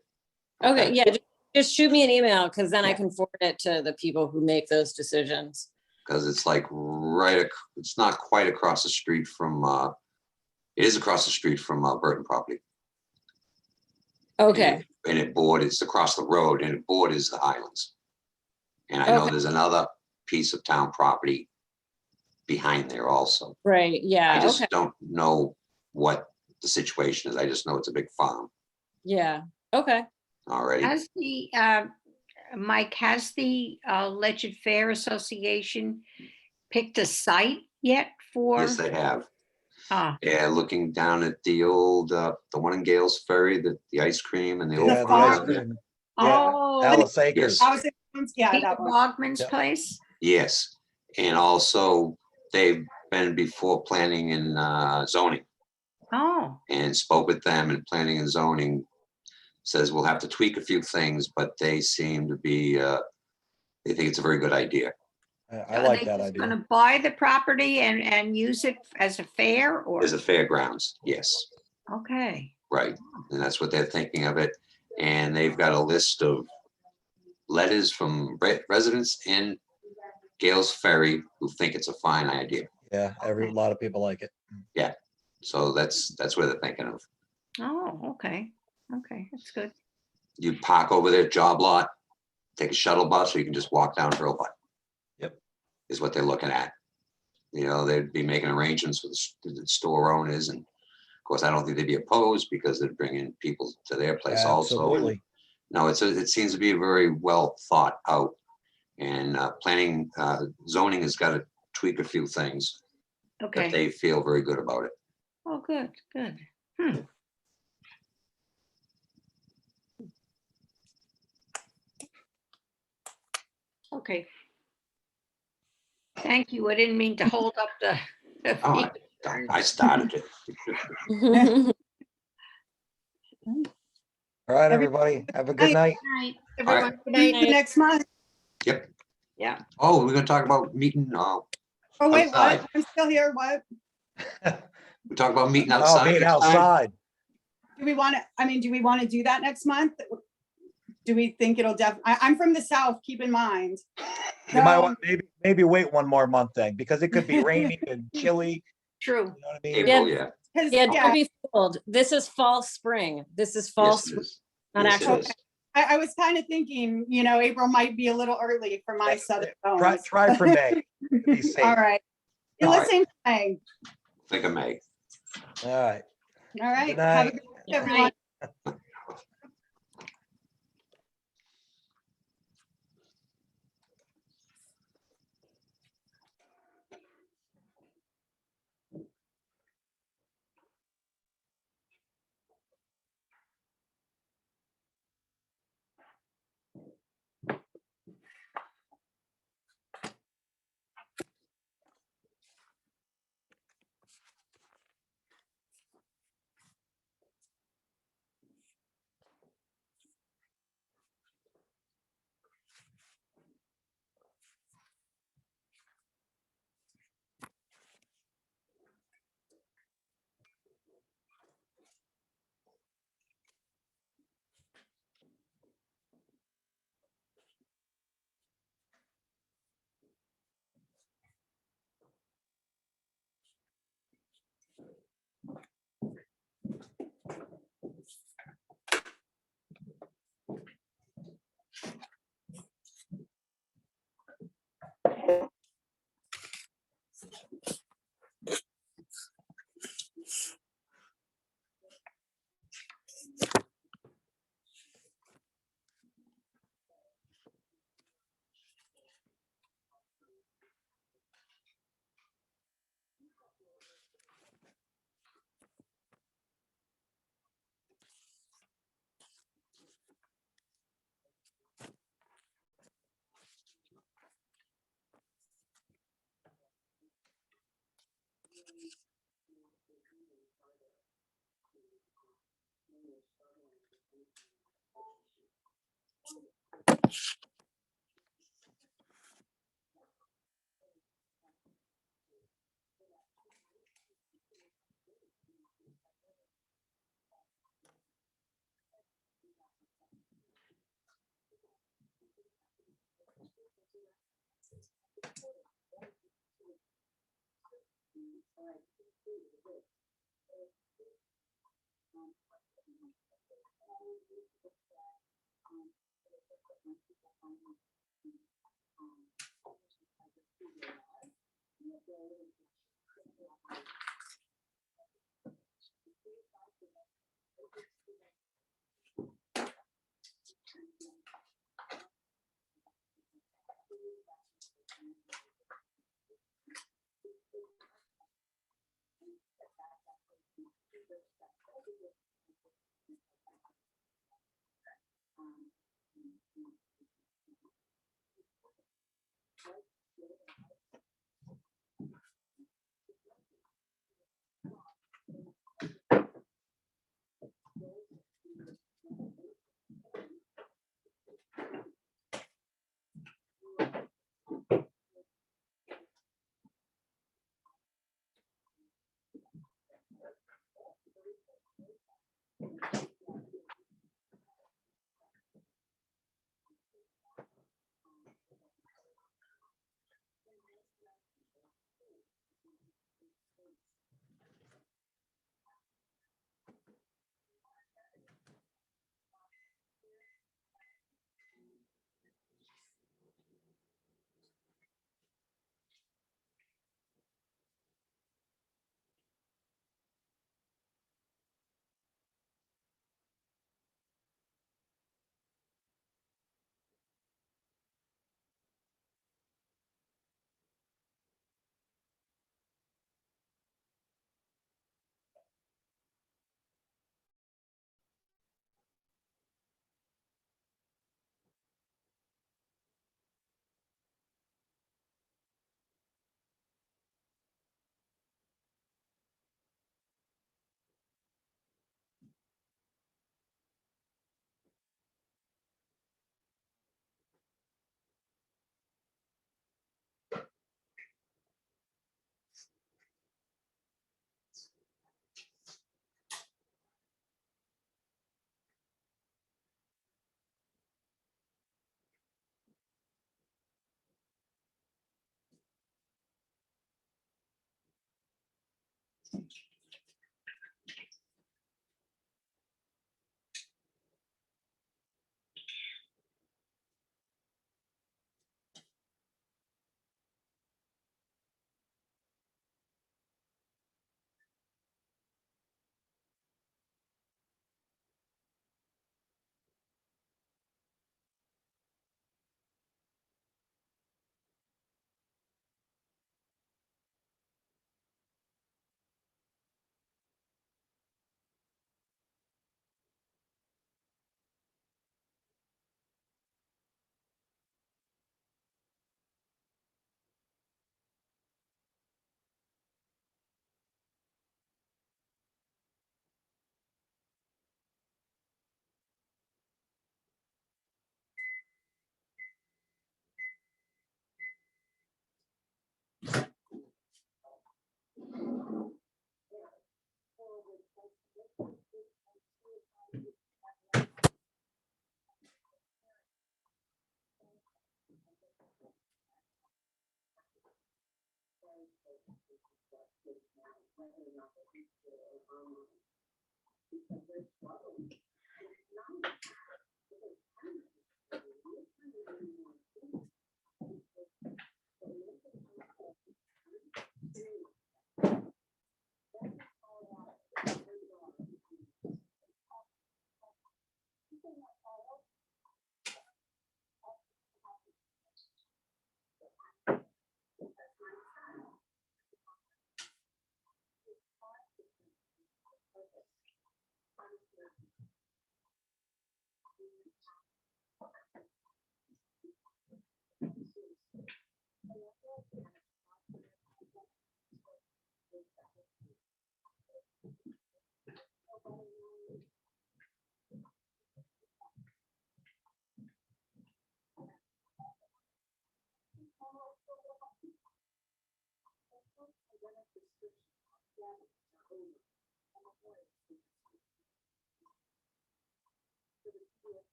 Okay, yeah, just shoot me an email because then I can forward it to the people who make those decisions. Because it's like it's not quite across the street from, it is across the street from Burton property. Okay, And it borders, it's across the road and it borders the Highlands. And I know Okay. there's another piece of town property behind there also. Right, I yeah, okay, just don't know what the situation is. I just know it's a big farm yeah, okay. already. Has the, Mike, has the Ledyard Fair Association picked a site yet for? Yes, they have. Ah, Yeah, looking down at the old, the one in Gales Ferry, the ice cream and the old. Yeah, the farm ice down there. cream. Yeah, oh, Alice Acres. Yes. I was, yeah, Peter that one. Bogman's Yep. place? Yes, and also they've been before planning and zoning Oh, and spoke with them, and planning and zoning says we'll have to tweak a few things, but they seem to be, they think it's a very good idea. I are like they that just idea. gonna buy the property and use it as a fair or? There's a fairgrounds, yes, Okay, right, and that's what they're thinking of it. And they've got a list of letters from residents in Gales Ferry who think it's a fine idea. Yeah, a lot of people like it. So that's what they're thinking of. oh, okay, that's good. You park over their job lot, take a shuttle bus, or you can just walk down Hurlbut. Yep. Is what they're looking at. You know, they'd be making arrangements with the store owners, and of course, I don't think they'd be opposed because they're bringing people to their place also. And Absolutely. no, it seems to be very well thought out, and planning, zoning has got to tweak a few things, but Okay, they feel very good about it. oh, good. Okay. Thank you. I didn't mean to hold up the. Oh, I started it. All right, everybody, have a good night. Night, All right. everyone. Good See night. you next month. Yep. Yeah. Oh, we're gonna talk about meeting. Oh, wait, Outside. what? I'm still here. What? We talk about meeting Oh, outside. being next time. outside. Do we want to, I mean, do we want to do that next month? Do we think it'll I'm from the South, keep in mind. You might So- want, maybe wait one more month then, because it could be rainy and chilly, True. you know what I mean? April, yeah. 'Cause, Yeah, yeah, don't be fooled. This is fall spring. This is fall, Yes, it spring, is. not Yes, it actual. is. I was kind of thinking, April might be a little early for my southern bones. Try for May, to be safe. All right. You're All right. listening to me. Think of May. All right. All right. Good Have a night. good night, Good everyone. night.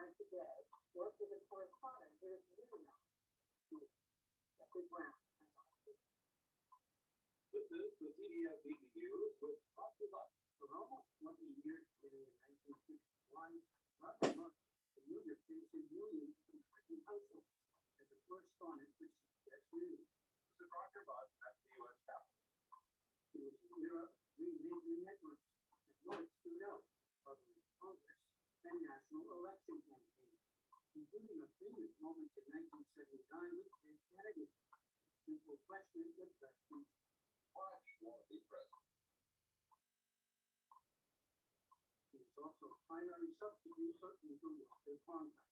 time today, work with a correspondent, there's really not. Good ground. This is the CBS Weekly News with Roger Buck. For almost 20 years, beginning in 1961, Roger Buck, the New York City millions of American households, as the correspondent for CBS News. This is Roger Buck at the U.S. Capitol. It was an era of three major networks that North stood out, covering Congress and national election campaigns, including a famous moment in 1979 with Ted Kennedy. Simple question with questions. Watch won't be president. He was also a primary substitute for Walter Cronkite.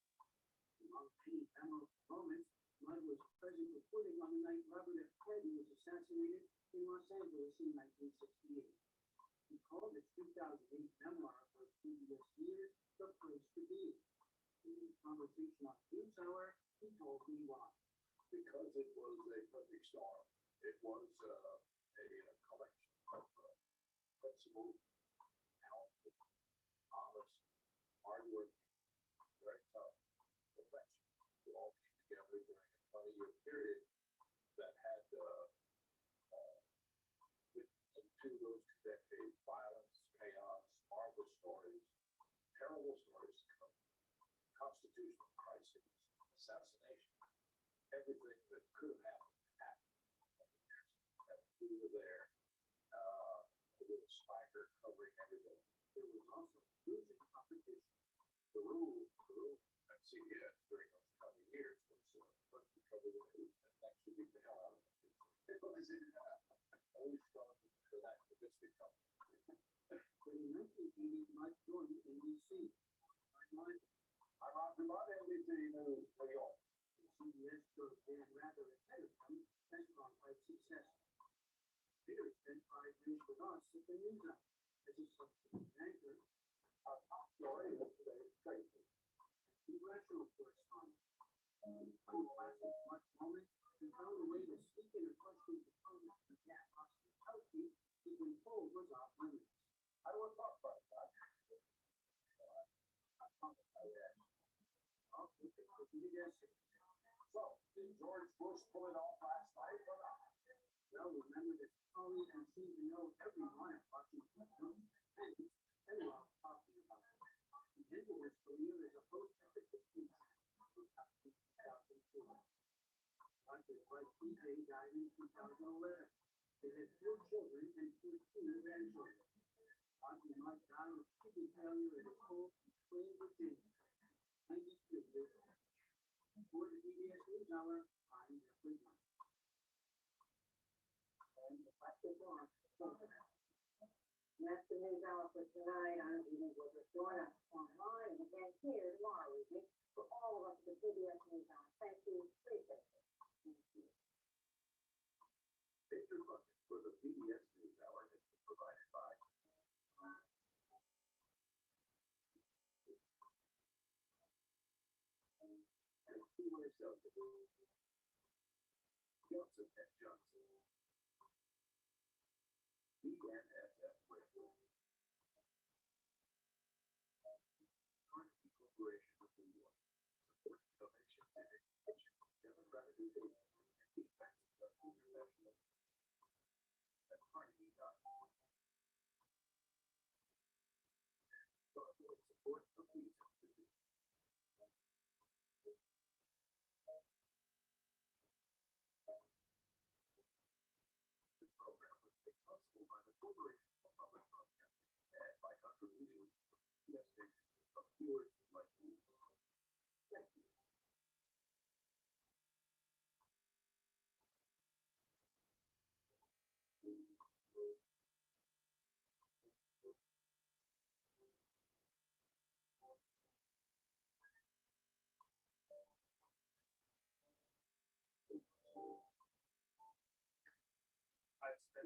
Among many memorable moments, one was present reporting on the night Robert F. Kennedy was assassinated in Los Angeles in 1968. He called his 2008 memoir of previous years the place to be. In his conversation on NewsHour, he told me why. Because it was a perfect storm. It was a collection of principled, talented, honest, hardworking, very tough professionals who all came together during a 20-year period that had into those 2 decades, violence, chaos, marvelous stories, terrible stories, constitutional crises, assassination. Everything that could have happened. We were there with a spiker covering everything. There was also losing competition. The rule at CBS during those 20 years was to cover the news, and that should be the hell out of it. It was always strong for that to just become. But in 1980, Mike joined NBC. I'm on NBC News, New York. CBS shows ran rather ahead of him and quite successful. Peter spent 5 years with us at the newshour as a substitute anchor. Our top story is today's Tracy. Congressional correspondent. Unclassic Mark moment and found a way to sneak in a question to Congress for Jack hospitality he'd been told was off limits. I don't want to talk about that. I'll keep it for you guessing. So, did George Bush pull it off last night or not? Well, remember that Polly and seem to know everyone at Washington and love talking about it. He ended his career as a host of the History Channel in 2004. Roger's wife PJ died in 2011. They had 4 children and 14 grandchildren. Roger Mike died of kidney failure at his home in Plain, Virginia. 93 years old. For the CBS NewsHour, I'm Jeffrey Martin. And that's the one. That's the NewsHour for tonight. I'm Judy Woodruff. Join us online and again here tomorrow evening for all of us at the CBS NewsHour. Thank you. Appreciate it. Thank you. Major funding for the PBS NewsHour has been provided by Johnson and Johnson, BNSF Radio, Carnegie Corporation of New York, support donations and education, Democratic Agency, and defense of international at Carnegie.org. Support of these institutions. This program was made possible by the Corporation for Public Broadcasting and by contributions from PBS stations of viewers like you. Thank you. I've spent